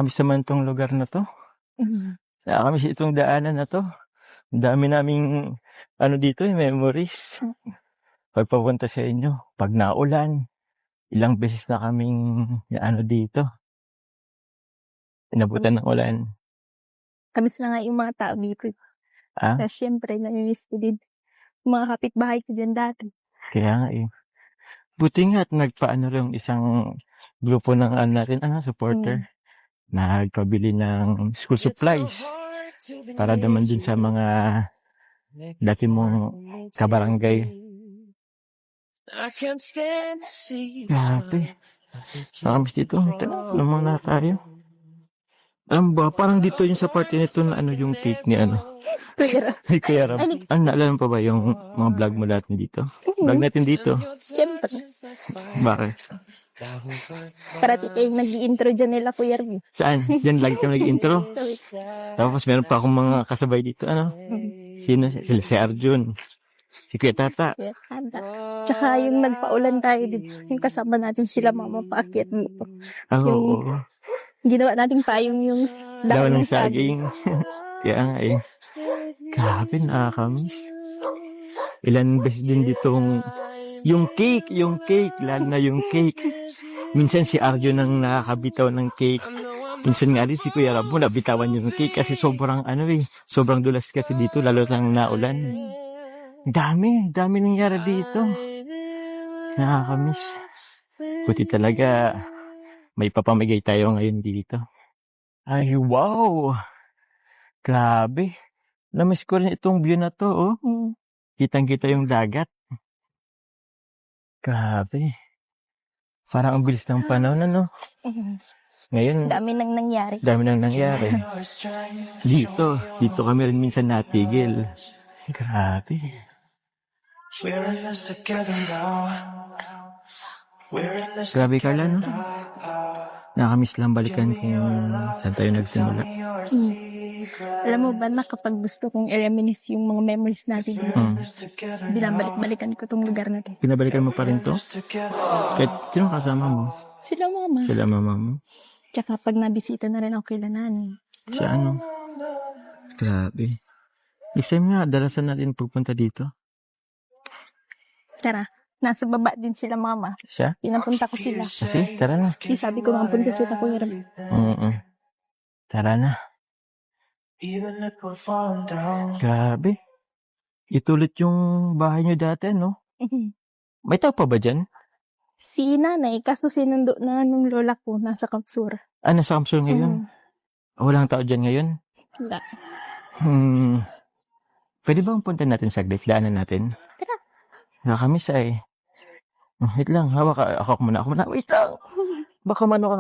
Nakakamiss naman 'tong lugar na 'to. Mhm. Nakakamiss itong daanan na 'to. Ang dami naming dito, memories. Pag papunta sa inyo, 'pag naulan, ilang beses na kaming dito, inabutan ng ulan. Kamiss na nga yung mga tao dito. Ah, Tas siyempre namimiss ko din yung mga kapitbahay ko diyan dati. kaya nga, eh. Buti nga at nagpaano yung isang grupo ng natin, supporter, nagpabili ng school supplies para naman din sa mga dati mong kabarangay. Grabe. Nakakamiss dito. Tara, lumang na tayo. Alam ba, parang dito yung sa party nito na yung cake ni Kuya Ram. ni Kuya Ram. Naalala mo pa ba yung mga vlog mo natin dito? Vlog natin dito. Siyempre. Bakit? Parati kayong nag-i-intro dyan nila, Kuya Ram. Saan? Diyan lagi kami nag-intro. Tapos meron pa akong mga kasabay dito. Sino? Sila si Arjun. Si Kuya Tata. Kuya Tata. Tsaka yung nagpaulan tayo dito, yung kasama natin sila mama paakyat dito. Oo. Ginawa nating payong yung Dawan ng saging. Kaya nga eh. Grabe, nakakamiss. Ilan beses din ditong yung cake, lalo na yung cake. Minsan si Arjun ang nakakabitaw ng cake. Minsan nga rin si Kuya Rabo nabitawan yung cake kasi sobrang sobrang dulas kasi dito lalo nang naulan. Dami nangyari dito. Nakakamiss. Buti talaga may papamigay tayo ngayon dito. Ay, wow! Grabe. Namiss ko rin itong view na to, oh. Kitang-kita yung dagat. Grabe. Parang ang bilis ng panahon, Ngayon, dami nang nangyari. Dito kami rin minsan natigil. Grabe. Grabe, Carla, no? Nakakamiss lang balikan kung saan tayo nagsimula. Alam mo ba na kapag gusto kong i-reminisce yung mga memories natin, binabalik-balikan ko tong lugar na to. Pinabalikan mo pa rin to? Kahit sino kasama mo? Sila mama. Sila mama mo? Tsaka pag nabisita na rin ako kay Lanani. Sa Grabe. Next time nga, dalasan natin pupunta dito. Tara, nasa baba din sila mama. Siya? Pinapunta ko sila. Kasi, tara na. Sabi ko mapunta sila, Kuya Ram. Tara na. Grabe. Itulit yung bahay nyo dati, no? May tao pa ba dyan? Si nanay, kaso sinundo na nung lola ko, nasa Kapsur. Nasa Kapsur ngayon? Walang tao dyan ngayon? Wala. Pwede ba punta natin saglit? Daanan natin? Tara. Nakakamiss eh. Wait lang, hawak ako muna. Wait lang. Baka mano ka.